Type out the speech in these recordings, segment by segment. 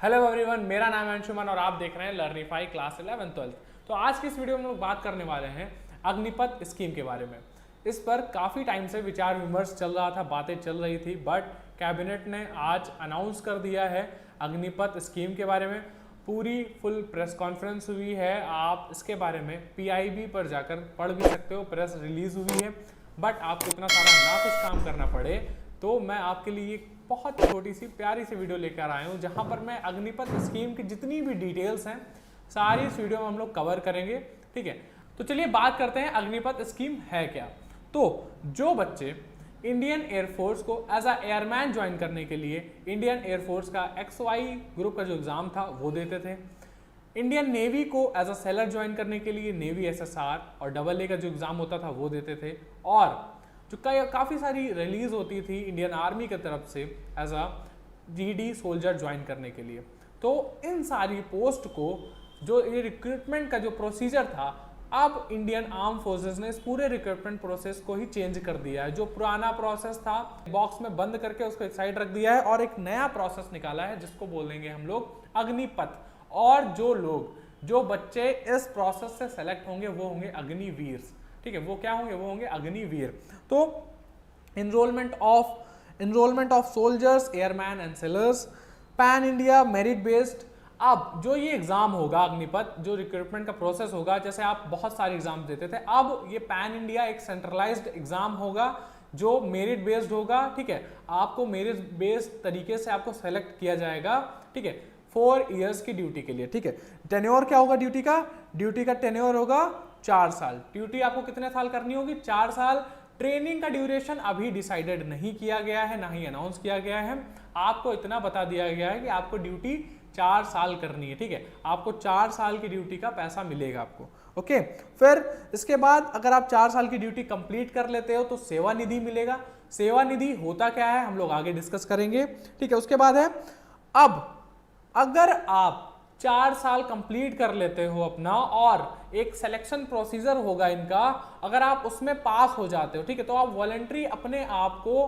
Hello everyone, मेरा नाम है अंशुमन और आप देख रहे हैं लर्निफाई क्लास 11-12। तो आज की इस वीडियो में हम लोग बात करने वाले हैं अग्निपथ स्कीम के बारे में। इस पर काफ़ी टाइम से विचार विमर्श चल रहा था, बातें चल रही थी, बट कैबिनेट ने आज अनाउंस कर दिया है अग्निपथ स्कीम के बारे में। पूरी फुल प्रेस कॉन्फ्रेंस हुई है, आप इसके बारे में PIB पर जाकर पढ़ भी सकते हो, प्रेस रिलीज हुई है। बट आपको इतना सारा ना कुछ काम करना पड़े तो मैं आपके लिए एक बहुत छोटी सी प्यारी सी वीडियो लेकर आया हूँ जहाँ पर मैं अग्निपथ स्कीम की जितनी भी डिटेल्स हैं सारी इस वीडियो में हम लोग कवर करेंगे। ठीक है, तो चलिए बात करते हैं अग्निपथ स्कीम है क्या। तो जो बच्चे इंडियन एयरफोर्स को एज अ एयरमैन ज्वाइन करने के लिए इंडियन एयरफोर्स का XY ग्रुप का जो एग्ज़ाम था वो देते थे, इंडियन नेवी को एज अ सेलर ज्वाइन करने के लिए नेवी SSR और AA का जो एग्ज़ाम होता था वो देते थे, और जो काफ़ी सारी रिलीज होती थी इंडियन आर्मी की तरफ से as a GD soldier join करने के लिए। तो इन सारी पोस्ट को जो ये रिक्रूटमेंट का जो प्रोसीजर था, अब इंडियन आर्म फोर्सेस ने इस पूरे रिक्रूटमेंट प्रोसेस को ही चेंज कर दिया है। जो पुराना प्रोसेस था बॉक्स में बंद करके उसको एक साइड रख दिया है और एक नया प्रोसेस निकाला है जिसको बोलेंगे हम लोग अग्निपथ। और जो बच्चे इस प्रोसेस से सेलेक्ट होंगे वो होंगे अग्निवीर। ठीक है, वो क्या होंगे? वो होंगे अग्निवीर। तो enrolment of soldiers, airmen and sailors, pan India merit based. अब जो ये एग्जाम होगा अग्निपथ, जो रिक्रूटमेंट का प्रोसेस होगा, जैसे आप बहुत सारे एग्जाम देते थे, अब ये पैन इंडिया एक सेंट्रलाइज्ड एग्जाम होगा जो मेरिट बेस्ड होगा। ठीक है, आपको मेरिट बेस्ड तरीके से आपको सेलेक्ट किया जाएगा। ठीक है, 4 इयर्स की ड्यूटी के लिए। ठीक है, टेन्योर क्या होगा ड्यूटी का टेन्योर होगा 4 साल। ड्यूटी आपको कितने साल करनी होगी? 4 साल। ट्रेनिंग का ड्यूरेशन अभी डिसाइडेड नहीं किया गया है, ना ही अनाउंस किया गया है। आपको इतना बता दिया गया है कि आपको ड्यूटी 4 साल करनी है। ठीक है, आपको 4 साल की ड्यूटी का पैसा मिलेगा आपको। ओके, फिर इसके बाद अगर आप 4 साल की ड्यूटी कंप्लीट कर लेते हो तो सेवा निधि मिलेगा। सेवा निधि होता क्या है हम लोग आगे डिस्कस करेंगे। ठीक है, उसके बाद है, अब अगर आप 4 साल कंप्लीट कर लेते हो अपना और एक सिलेक्शन प्रोसीजर होगा इनका, अगर आप उसमें पास हो जाते हो, ठीक है, तो आप वॉलंटरी अपने आप को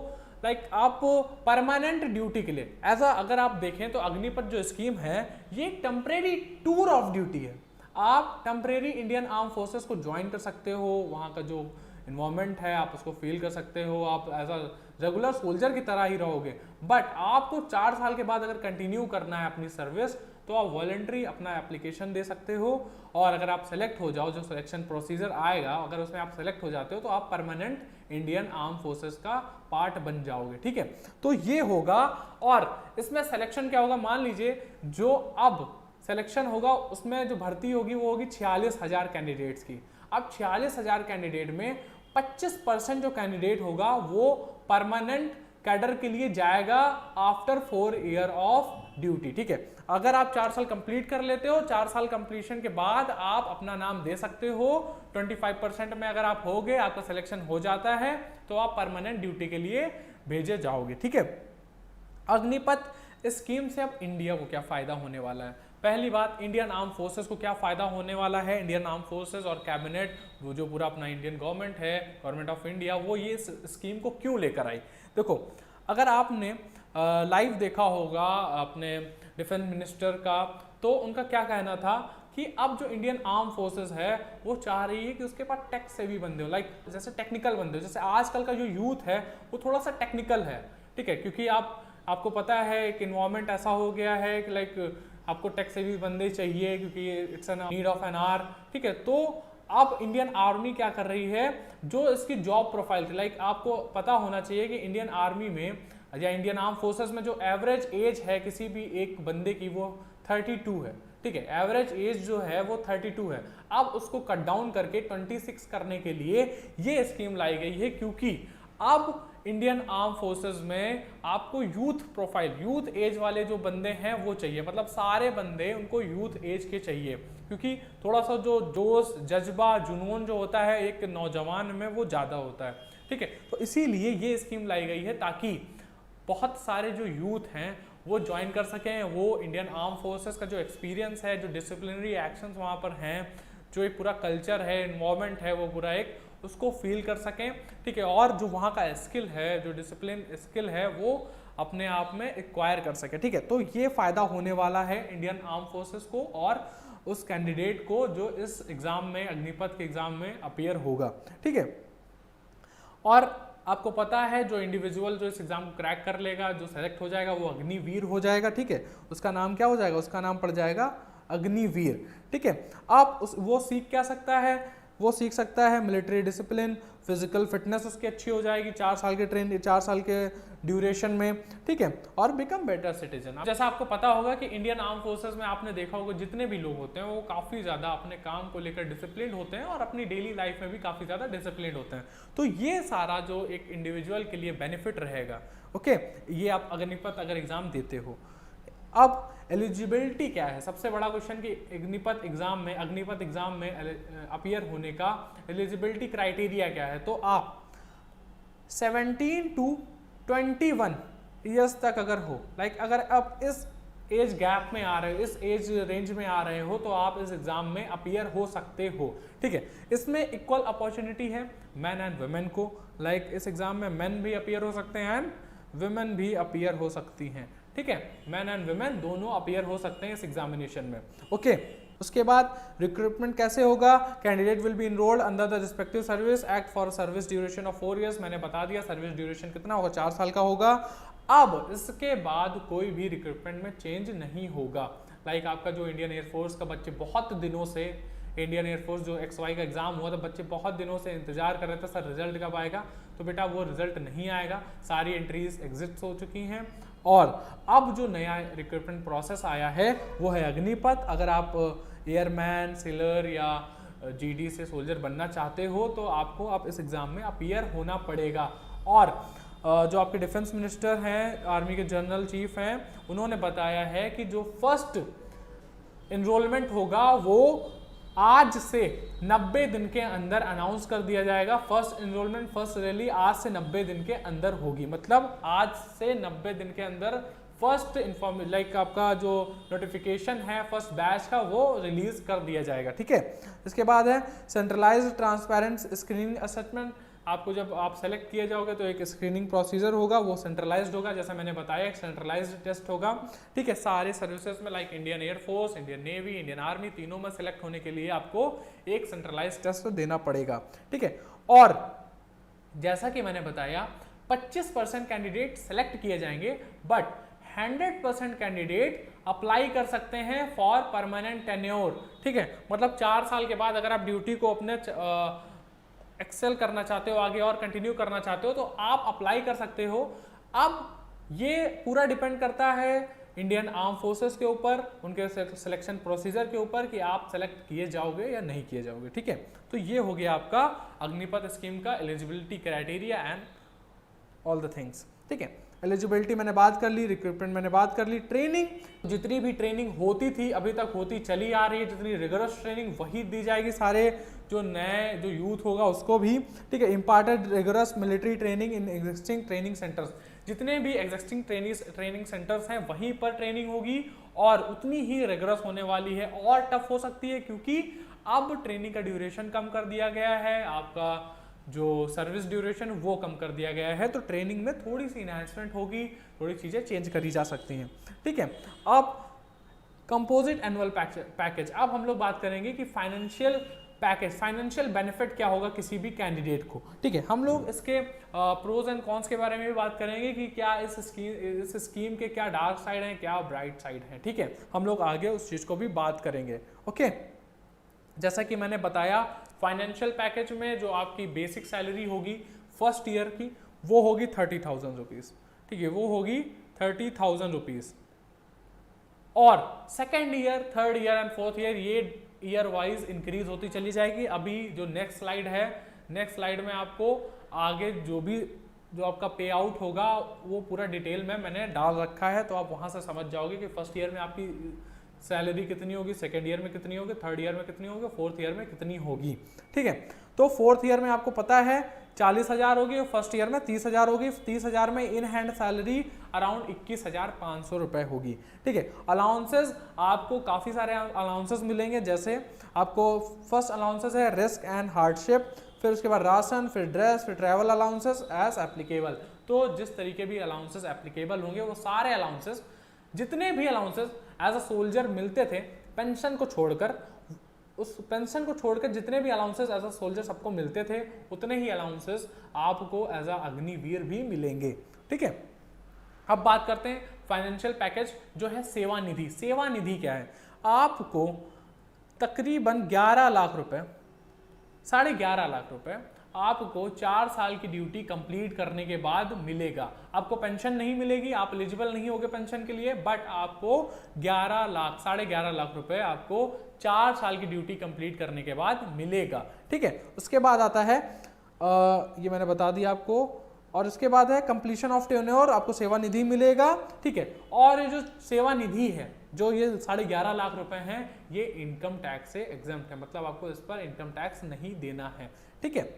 आप परमानेंट ड्यूटी के लिए ऐसा अगर आप देखें तो अग्निपथ जो स्कीम है ये एक टेम्परेरी टूर ऑफ ड्यूटी है। आप टेम्परेरी इंडियन आर्म फोर्सेस को ज्वाइन कर सकते हो, वहाँ का जो इन्वायरमेंट है आप उसको फील कर सकते हो, आप एज अ रेगुलर सोल्जर की तरह ही रहोगे। बट आपको 4 साल के बाद अगर कंटिन्यू करना है अपनी सर्विस तो आप वॉलंटरी अपना एप्लीकेशन दे सकते हो, और अगर आप सेलेक्ट हो जाओ, जो सिलेक्शन प्रोसीजर आएगा अगर उसमें आप सेलेक्ट हो जाते हो तो आप परमानेंट इंडियन आर्म फोर्सेस का पार्ट बन जाओगे। ठीक है, तो ये होगा। और इसमें सिलेक्शन क्या होगा? मान लीजिए जो अब सिलेक्शन होगा उसमें जो भर्ती होगी वो होगी 46,000 कैंडिडेट्स की। अब 46,000 कैंडिडेट में 25% जो कैंडिडेट होगा वो परमानेंट कैडर के लिए जाएगा आफ्टर 4 ईयर ऑफ ड्यूटी। ठीक है, अगर आप 4 साल कंप्लीट कर लेते हो, 4 साल कंप्लीशन के बाद आप अपना नाम दे सकते हो। 25% में अगर आप होगे, आपका सिलेक्शन हो जाता है तो आप परमानेंट ड्यूटी के लिए भेजे जाओगे। ठीक है, अग्निपथ स्कीम से अब इंडिया को क्या फायदा होने वाला है? पहली बात, इंडियन आर्म फोर्सेस को क्या फायदा होने वाला है। इंडियन आर्म फोर्सेस और कैबिनेट, वो जो पूरा अपना इंडियन गवर्नमेंट है, गवर्नमेंट ऑफ इंडिया, वो ये स्कीम को क्यों लेकर आई? देखो, अगर आपने लाइव देखा होगा अपने डिफेंस मिनिस्टर का, तो उनका क्या कहना था कि अब जो इंडियन आर्म फोर्सेस है वो चाह रही है कि उसके पास टेक से भी बंदे हो, जैसे टेक्निकल बंदे हो। जैसे आजकल का जो यूथ है वो थोड़ा सा टेक्निकल है। ठीक है, क्योंकि आपको पता है कि इन्वायरमेंट ऐसा हो गया है कि आपको टेक से भी बंदे चाहिए क्योंकि it's an need of an hour. ठीक है, तो अब इंडियन आर्मी क्या कर रही है, जो इसकी जॉब प्रोफाइल थी, आपको पता होना चाहिए कि इंडियन आर्मी में या इंडियन आर्म फोर्सेस में जो एवरेज एज है किसी भी एक बंदे की वो 32 है। ठीक है, एवरेज एज जो है वो 32 है। अब उसको कट डाउन करके 26 करने के लिए ये स्कीम लाई गई है, क्योंकि अब इंडियन आर्म फोर्सेस में आपको यूथ प्रोफाइल, यूथ एज वाले जो बंदे हैं वो चाहिए। मतलब सारे बंदे उनको यूथ एज के चाहिए, क्योंकि थोड़ा सा जो जोश, जज्बा, जुनून जो होता है एक नौजवान में वो ज़्यादा होता है। ठीक है, तो इसीलिए ये स्कीम लाई गई है ताकि बहुत सारे जो यूथ हैं वो ज्वाइन कर सकें, वो इंडियन आर्म फोर्सेस का जो एक्सपीरियंस है, जो डिसिप्लिनरी एक्शंस वहाँ पर हैं, जो एक पूरा कल्चर है, इन्वायरमेंट है, वो पूरा एक उसको फील कर सकें। ठीक है, और जो वहाँ का स्किल है, जो डिसिप्लिन स्किल है, वो अपने आप में एक्वायर कर सके। ठीक है, तो ये फायदा होने वाला है इंडियन आर्म फोर्सेस को और उस कैंडिडेट को जो इस एग्जाम में, अग्निपथ के एग्जाम में अपीयर होगा। ठीक है, और आपको पता है जो इंडिविजुअल जो इस एग्जाम को क्रैक कर लेगा, जो सेलेक्ट हो जाएगा, वो अग्निवीर हो जाएगा। ठीक है, उसका नाम क्या हो जाएगा? उसका नाम पड़ जाएगा अग्निवीर। ठीक है, आप वो सीख क्या सकता है? वो सीख सकता है मिलिट्री डिसिप्लिन, फिजिकल फिटनेस उसकी अच्छी हो जाएगी 4 साल के 4 साल के ड्यूरेशन में। ठीक है, और बिकम बेटर सिटीजन। जैसा आपको पता होगा कि इंडियन आर्म फोर्सेस में आपने देखा होगा जितने भी लोग होते हैं वो काफ़ी ज़्यादा अपने काम को लेकर डिसिप्लिन होते हैं और अपनी डेली लाइफ में भी काफ़ी ज़्यादा डिसिप्लिन होते हैं। तो ये सारा जो एक इंडिविजुअल के लिए बेनिफिट रहेगा, ओके, ये आप अग्निपथ अगर एग्जाम देते हो। अब एलिजिबिलिटी क्या है? सबसे बड़ा क्वेश्चन कि अग्निपथ एग्जाम में अपीयर होने का एलिजिबिलिटी क्राइटेरिया क्या है? तो आप 17 to 21 ईयर्स तक अगर हो, अगर आप इस एज गैप में आ रहे हो, इस एज रेंज में आ रहे हो, तो आप इस एग्जाम में अपीयर हो सकते हो। ठीक है, इसमें इक्वल अपॉर्चुनिटी है मैन एंड वुमेन को। इस एग्जाम में मैन भी अपीयर हो सकते हैं एंड वुमेन भी अपीयर हो सकती हैं। ठीक है, मैन एंड वुमेन दोनों अपीयर हो सकते हैं इस एग्जामिनेशन में। ओके, उसके बाद रिक्रूटमेंट कैसे होगा? Candidate will be enrolled under the respective service act for service duration of 4 years। मैंने बता दिया सर्विस ड्यूरेशन कितना होगा? 4 साल का होगा। अब इसके बाद कोई भी रिक्रूटमेंट में चेंज नहीं होगा। आपका जो इंडियन एयरफोर्स का बच्चे बहुत दिनों से, इंडियन एयरफोर्स जो XY का एग्जाम हुआ था, बच्चे बहुत दिनों से इंतजार कर रहे थे सर रिजल्ट कब आएगा, तो बेटा वो रिजल्ट नहीं आएगा। सारी एंट्रीज एग्जिट हो चुकी हैं और अब जो नया रिक्रूटमेंट प्रोसेस आया है वो है अग्निपथ। अगर आप एयरमैन, सेलर या GD से सोल्जर बनना चाहते हो तो आपको अब इस एग्जाम में अपीयर होना पड़ेगा। और जो आपके डिफेंस मिनिस्टर हैं, आर्मी के जनरल चीफ हैं, उन्होंने बताया है कि जो फर्स्ट इनरोलमेंट होगा वो आज से 90 दिन के अंदर अनाउंस कर दिया जाएगा। फर्स्ट इनरोलमेंट, फर्स्ट रैली आज से 90 दिन के अंदर होगी। मतलब आज से 90 दिन के अंदर फर्स्ट आपका जो नोटिफिकेशन है फर्स्ट बैच का वो रिलीज कर दिया जाएगा। ठीक है, इसके बाद है सेंट्रलाइज्ड ट्रांसपेरेंट स्क्रीनिंग असेसमेंट। आपको जब आप सेलेक्ट किए जाओगे तो एक स्क्रीनिंग प्रोसीजर होगा, वो सेंट्रलाइज्ड होगा। जैसा मैंने बताया एक सेंट्रलाइज्ड टेस्ट होगा। ठीक है, सारे सर्विसेज में Indian air force, Indian navy, Indian army, तीनों में सेलेक्ट होने के लिए आपको एक सेंट्रलाइज्ड टेस्ट देना पड़ेगा। ठीक है, और जैसा कि मैंने बताया 25% कैंडिडेट सेलेक्ट किए जाएंगे बट 100% कैंडिडेट अप्लाई कर सकते हैं फॉर परमानेंट टेन्योर। ठीक है, मतलब 4 साल के बाद अगर आप ड्यूटी को अपने एक्सेल करना चाहते हो, आगे और कंटिन्यू करना चाहते हो, तो आप अप्लाई कर सकते हो। अब ये पूरा डिपेंड करता है इंडियन आर्म फोर्सेस के ऊपर, उनके सिलेक्शन प्रोसीजर के ऊपर कि आप सेलेक्ट किए जाओगे या नहीं किए जाओगे। ठीक है, तो ये हो गया आपका अग्निपथ स्कीम का eligibility criteria and all the things. ठीक है, एलिजिबिलिटी मैंने बात कर ली, रिक्रूटमेंट मैंने बात कर ली। ट्रेनिंग, जितनी भी ट्रेनिंग होती थी अभी तक होती चली आ रही है, जितनी रिगरस ट्रेनिंग वही दी जाएगी सारे जो नए जो यूथ होगा उसको भी। ठीक है, imparted rigorous military training in existing training centres. जितने भी एग्जिस्टिंग ट्रेनिंग सेंटर्स हैं वहीं पर ट्रेनिंग होगी और उतनी ही रिगरस होने वाली है और टफ हो सकती है क्योंकि अब ट्रेनिंग का ड्यूरेशन कम कर दिया गया है, आपका जो सर्विस ड्यूरेशन वो कम कर दिया गया है। तो ट्रेनिंग में थोड़ी सी इनहैंसमेंट होगी, थोड़ी चीज़ें चेंज करी जा सकती हैं। ठीक है, अब कंपोजिट एनुअल पैकेज। अब हम लोग बात करेंगे कि फाइनेंशियल पैकेज, फाइनेंशियल बेनिफिट क्या होगा किसी भी कैंडिडेट को। ठीक है, हम लोग इसके प्रोज एंड कॉन्स के बारे में भी बात करेंगे कि क्या इस स्कीम के क्या डार्क साइड हैं, क्या ब्राइट साइड हैं। ठीक है, हम लोग आगे उस चीज़ को भी बात करेंगे। ओके, जैसा कि मैंने बताया फाइनेंशियल पैकेज में जो आपकी बेसिक सैलरी होगी फर्स्ट ईयर की वो होगी 30,000 रुपीज़। ठीक है, वो होगी 30,000 रुपीज़ और second year, third year and fourth year ये ईयर वाइज इंक्रीज होती चली जाएगी। अभी जो नेक्स्ट स्लाइड है, नेक्स्ट स्लाइड में आपको आगे जो आपका पे आउट होगा वो पूरा डिटेल में मैंने डाल रखा है, तो आप वहाँ से समझ जाओगे कि फर्स्ट ईयर में आपकी सैलरी कितनी होगी, सेकेंड ईयर में कितनी होगी, थर्ड ईयर में कितनी होगी, फोर्थ ईयर में कितनी होगी। ठीक है, तो फोर्थ ईयर में आपको पता है 40,000 होगी और फर्स्ट ईयर में 30,000 होगी। 30,000 में इन हैंड सैलरी अराउंड 21,500 रुपए होगी। ठीक है, अलाउंसेस आपको काफ़ी सारे अलाउंसेस मिलेंगे, जैसे आपको फर्स्ट अलाउंसेस है रिस्क एंड हार्डशिप, फिर उसके बाद राशन, फिर ड्रेस, फिर ट्रैवल अलाउंसेस एज एप्लीकेबल। तो जिस तरीके भी अलाउंसेस एप्लीकेबल होंगे वो सारे अलाउंसेस, जितने भी अलाउंसेस एज अ सोल्जर मिलते थे पेंशन को छोड़कर, उस पेंशन को छोड़कर जितने भी अलाउंसेस एज अ सोल्जर सबको मिलते थे उतने ही अलाउंसेस आपको एज अ अग्निवीर भी मिलेंगे। ठीक है, अब बात करते हैं फाइनेंशियल पैकेज जो है सेवा निधि। सेवा निधि क्या है? आपको तकरीबन 11 लाख रुपए, 11.5 लाख रुपए आपको 4 साल की ड्यूटी कंप्लीट करने के बाद मिलेगा। आपको पेंशन नहीं मिलेगी, आप एलिजिबल नहीं होगे पेंशन के लिए, बट आपको 11.5 लाख रुपए आपको 4 साल की ड्यूटी कंप्लीट करने के बाद मिलेगा। ठीक है, उसके बाद आता है ये मैंने बता दिया आपको, और उसके बाद है कंप्लीशन ऑफ टेन्योर, आपको सेवा निधि मिलेगा। ठीक है, और ये जो सेवा निधि है, जो ये 11.5 लाख रुपए हैं, ये इनकम टैक्स से एग्जम्प्ट है, मतलब आपको इस पर इनकम टैक्स नहीं देना है। ठीक है,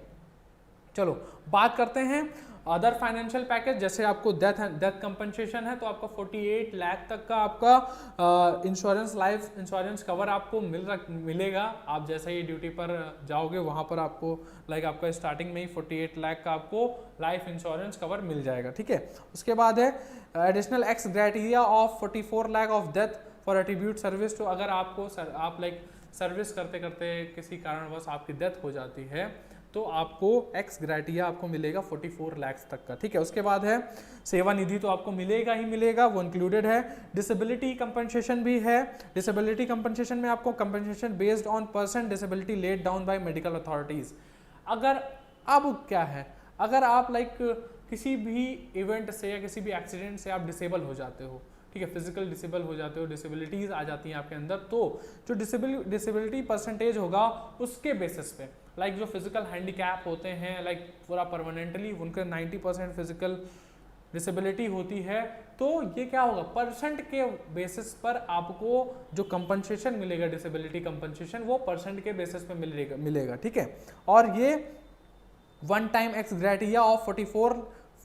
चलो बात करते हैं अदर फाइनेंशियल पैकेज। जैसे आपको डेथ कंपनसेशन है तो आपको 48 लाख तक का आपका इंश्योरेंस, लाइफ इंश्योरेंस कवर आपको मिलेगा। आप जैसे ही ड्यूटी पर जाओगे वहां पर आपको आपका स्टार्टिंग में ही 48 लाख का आपको लाइफ इंश्योरेंस कवर मिल जाएगा। ठीक है, उसके बाद है additional ex gratia of 44 lakh of death for attributable service. तो अगर आपको आप सर्विस करते करते किसी कारणवश आपकी डेथ हो जाती है तो आपको एक्स ग्रेटिया आपको मिलेगा 44 लाख तक का। ठीक है, उसके बाद है सेवा निधि, तो आपको मिलेगा ही मिलेगा, वो इंक्लूडेड है। डिसेबिलिटी कंपनसेशन भी है। डिसेबिलिटी कंपनसेशन में आपको compensation based on percent disability laid down by medical authorities. अगर अब क्या है, अगर आप किसी भी इवेंट से या किसी भी एक्सीडेंट से आप डिसेबल हो जाते हो, ठीक है, फिजिकल डिसेबल हो जाते हो, डिसेबिलिटीज आ जाती हैं आपके अंदर, तो जो डिसेबिलिटी परसेंटेज होगा उसके बेसिस पे जो फिजिकल हैंडीकैप होते हैं पूरा परमानेंटली उनके 90% फिजिकल डिसेबिलिटी होती है, तो ये क्या होगा, परसेंट के बेसिस पर आपको जो कंपनसेशन मिलेगा, डिसेबिलिटी कंपनसेशन, वो परसेंट के बेसिस पे मिलेगा। ठीक है, और ये one time x gratia of 44,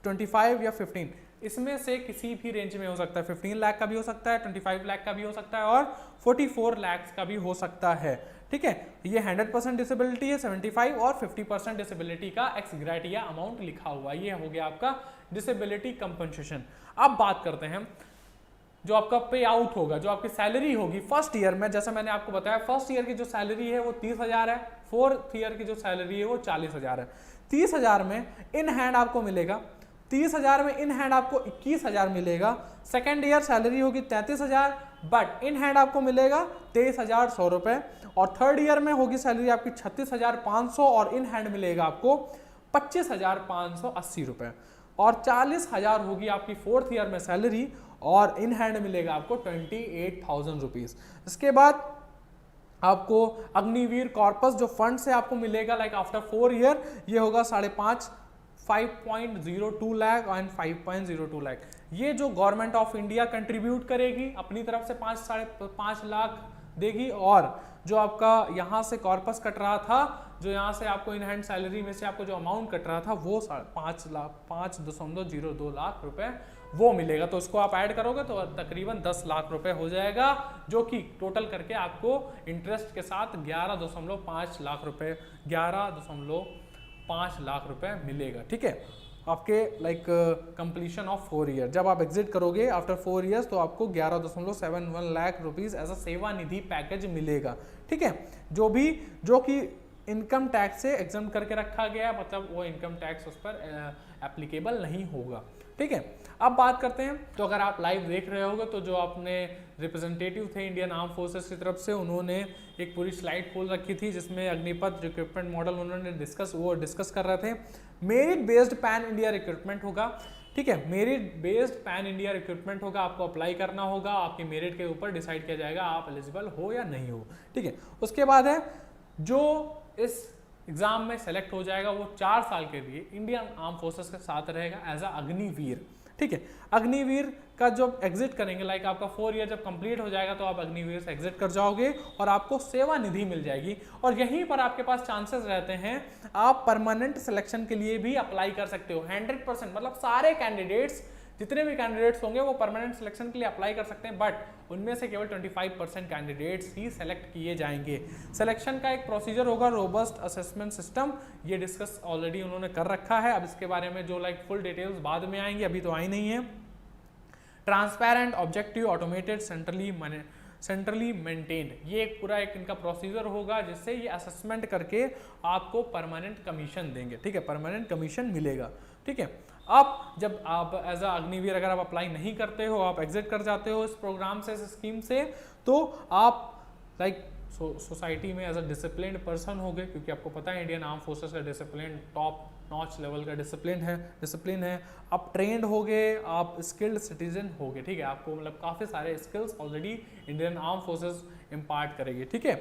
25 या 15, इसमें से किसी भी रेंज में हो सकता है। 15 लाख का भी हो सकता है, 25 लाख का भी हो सकता है और 44 लाख का भी हो सकता है। ठीक है, ये 100% डिसेबिलिटी है, 75 और 50% डिसेबिलिटी का एक्स ग्रेटिया अमाउंट लिखा हुआ, ये हो गया आपका डिसेबिलिटी कंपनसेशन। अब बात करते हैं जो आपका पे आउट होगा, जो आपकी सैलरी होगी फर्स्ट ईयर में। जैसा मैंने आपको बताया फर्स्ट ईयर की जो सैलरी है वो 30,000 है, फोर्थ ईयर की जो सैलरी है वो 40,000 है। 30,000 में इन हैंड आपको मिलेगा, 30,000 में इन हैंड आपको 21,000 मिलेगा। सेकेंड ईयर सैलरी होगी 33,000, बट इन हैंड आपको मिलेगा 23,100 रुपए। और थर्ड ईयर में होगी सैलरी आपकी 36,500 और इन हैंड मिलेगा आपको 25,580 रुपए। और 40,000 होगी आपकी फोर्थ ईयर में सैलरी और इन हैंड मिलेगा आपको 28,000 रुपीज। इसके बाद आपको अग्निवीर कॉर्पस जो फंड से आपको मिलेगा आफ्टर 4 ईयर, ये होगा 5.02 लाख एंड 5.02 लाख। ये जो गवर्नमेंट ऑफ इंडिया कंट्रीब्यूट करेगी अपनी तरफ से 5.5 लाख देगी, और जो आपका यहाँ से कॉर्पस कट रहा था, जो यहाँ से आपको इन हैंड सैलरी में से आपको जो अमाउंट कट रहा था वो 5.02 लाख रुपए वो मिलेगा। तो इसको आप ऐड करोगे तो तकरीबन 10 लाख रुपए हो जाएगा, जो कि टोटल करके आपको इंटरेस्ट के साथ 11.5 लाख रुपए, 11.5 लाख रुपए मिलेगा। ठीक है, आपके कंप्लीशन ऑफ 4 ईयर, जब आप एग्जिट करोगे आफ्टर 4 ईयर्स तो आपको 11.71 लाख रुपीज एज अ सेवा निधि पैकेज मिलेगा। ठीक है, जो कि इनकम टैक्स से एग्जम्प करके रखा गया है, मतलब वो इनकम टैक्स उस पर एप्लीकेबल नहीं होगा। ठीक है, अब बात करते हैं, तो अगर आप लाइव देख रहे होगे तो जो अपने रिप्रेजेंटेटिव थे इंडियन आर्म फोर्सेस की तरफ से, उन्होंने एक पूरी स्लाइड खोल रखी थी जिसमें अग्निपथ रिक्रूटमेंट मॉडल उन्होंने डिस्कस कर रहे थे। Merit based pan India recruitment होगा। ठीक है, merit based pan India recruitment होगा, आपको अप्लाई करना होगा, आपकी मेरिट के ऊपर डिसाइड किया जाएगा आप एलिजिबल हो या नहीं हो। ठीक है, उसके बाद है जो इस एग्जाम में सेलेक्ट हो जाएगा वो 4 साल के लिए इंडियन आर्म फोर्सेस के साथ रहेगा एज अ अग्निवीर। ठीक है, अग्निवीर का जब एग्जिट करेंगे आपका 4 ईयर जब कंप्लीट हो जाएगा तो आप अग्निवीर से एग्जिट कर जाओगे और आपको सेवा निधि मिल जाएगी। और यहीं पर आपके पास चांसेस रहते हैं आप परमानेंट सिलेक्शन के लिए भी अप्लाई कर सकते हो। 100% मतलब सारे कैंडिडेट्स, जितने भी कैंडिडेट्स होंगे वो परमानेंट सिलेक्शन के लिए अप्लाई कर सकते हैं, बट उनमें से केवल 25% कैंडिडेट्स ही सेलेक्ट किए जाएंगे। सिलेक्शन का एक प्रोसीजर होगा, रोबस्ट असेसमेंट सिस्टम, ये डिस्कस ऑलरेडी उन्होंने कर रखा है। अब इसके बारे में जो फुल डिटेल्स बाद में आएंगी, अभी तो आई नहीं है। Transparent, objective, automated, centrally maintained, ये एक पूरा एक इनका प्रोसीजर होगा जिससे ये असेसमेंट करके आपको परमानेंट कमीशन देंगे। ठीक है, परमानेंट कमीशन मिलेगा। ठीक है, अब जब आप एज अग्निवीर अगर आप अप्लाई नहीं करते हो, आप एग्जिट कर जाते हो इस प्रोग्राम से, इस स्कीम से, तो आप सोसाइटी में एज अ डिसिप्लिन्ड पर्सन हो गए, क्योंकि आपको पता है इंडियन आर्म फोर्सेस का डिसिप्लिन टॉप नॉच लेवल का डिसिप्लिन है। आप ट्रेंड हो गए, आप स्किल्ड सिटीजन हो गए। ठीक है, आपको काफ़ी सारे skills already Indian arm forces impart करेगी। ठीक है,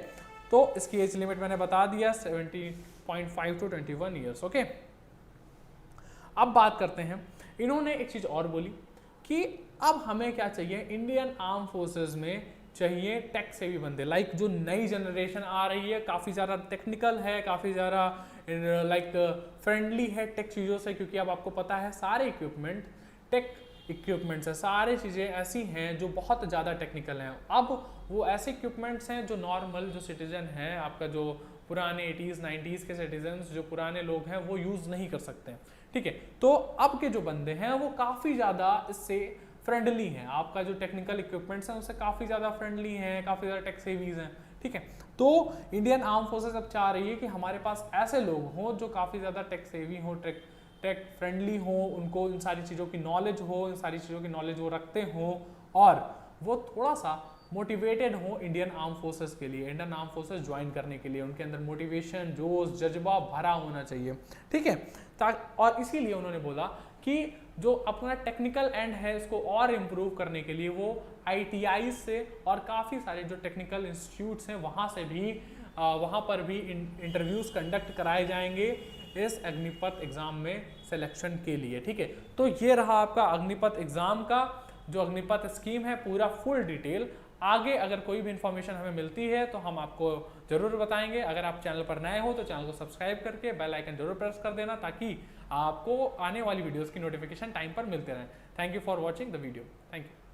तो इसकी एज लिमिट मैंने बता दिया 17.5 to 21 ईयर्स। ओके, अब बात करते हैं, इन्होंने एक चीज़ और बोली कि अब हमें क्या चाहिए, इंडियन आर्म फोर्सेस में चाहिए टेक सेवी बंदे, जो नई जनरेशन आ रही है, काफ़ी ज़्यादा टेक्निकल है, काफ़ी ज़्यादा फ्रेंडली है टेक चीज़ों से, क्योंकि अब आपको पता है सारे इक्विपमेंट टेक इक्विपमेंट्स है, सारी चीज़ें ऐसी हैं जो बहुत ज़्यादा टेक्निकल हैं। अब वो ऐसे इक्विपमेंट्स हैं जो नॉर्मल जो सिटीजन है, आपका जो पुराने 80s 90s के सिटीजन्स, जो पुराने लोग हैं, वो यूज़ नहीं कर सकते। ठीक है, तो अब के जो बंदे हैं वो काफ़ी ज़्यादा इससे फ्रेंडली हैं, आपका जो टेक्निकल इक्विपमेंट्स हैं उससे काफ़ी ज़्यादा फ्रेंडली हैं, काफ़ी ज़्यादा टेक सेवीज हैं। ठीक है, तो इंडियन आर्म फोर्सेस अब चाह रही है कि हमारे पास ऐसे लोग हों जो काफ़ी ज़्यादा टेक सेवी हों, टेक फ्रेंडली हों, उनको इन सारी चीज़ों की नॉलेज हो, इन सारी चीज़ों की नॉलेज वो रखते हों, और वो थोड़ा सा मोटिवेटेड हो इंडियन आर्म फोर्सेस के लिए, इंडियन आर्म फोर्सेस ज्वाइन करने के लिए, उनके अंदर मोटिवेशन, जोश, जज्बा भरा होना चाहिए। ठीक है, और इसीलिए उन्होंने बोला कि जो अपना टेक्निकल एंड है इसको और इम्प्रूव करने के लिए वो ITI से और काफ़ी सारे जो टेक्निकल इंस्टीट्यूट्स हैं वहाँ पर भी इंटरव्यूज़ कंडक्ट कराए जाएंगे इस अग्निपथ एग्ज़ाम में सिलेक्शन के लिए। ठीक है, तो ये रहा आपका अग्निपथ एग्ज़ाम का जो अग्निपथ स्कीम है, पूरा फुल डिटेल। आगे अगर कोई भी इन्फॉर्मेशन हमें मिलती है तो हम आपको ज़रूर बताएंगे। अगर आप चैनल पर नए हो तो चैनल को सब्सक्राइब करके बेल आइकन जरूर प्रेस कर देना, ताकि आपको आने वाली वीडियोस की नोटिफिकेशन टाइम पर मिलते रहें। Thank you for watching the video. Thank you.